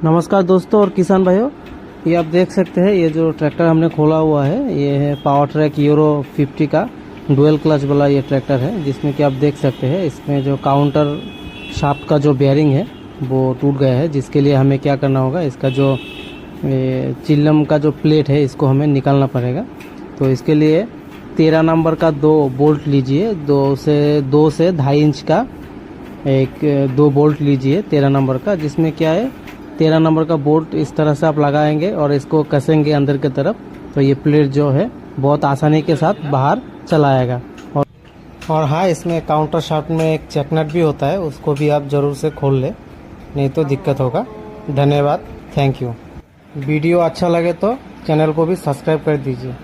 नमस्कार दोस्तों और किसान भाइयों, ये आप देख सकते हैं ये जो ट्रैक्टर हमने खोला हुआ है ये है पावर ट्रैक यूरो 50 का डुअल क्लच वाला ये ट्रैक्टर है, जिसमें कि आप देख सकते हैं इसमें जो काउंटर शाफ्ट का जो बेयरिंग है वो टूट गया है, जिसके लिए हमें क्या करना होगा, इसका जो चिल्लम का जो प्लेट है इसको हमें निकालना पड़ेगा। तो इसके लिए 13 नंबर का 2 बोल्ट लीजिए, 2 से 2.5 इंच का एक 2 बोल्ट लीजिए 13 नंबर का, जिसमें क्या है 13 नंबर का बोल्ट इस तरह से आप लगाएंगे और इसको कसेंगे अंदर की तरफ, तो ये प्लेट जो है बहुत आसानी के साथ बाहर चला आएगा। और हाँ, इसमें काउंटर शाफ्ट में एक चेक नट भी होता है, उसको भी आप ज़रूर से खोल लें, नहीं तो दिक्कत होगा। धन्यवाद, थैंक यू। वीडियो अच्छा लगे तो चैनल को भी सब्सक्राइब कर दीजिए।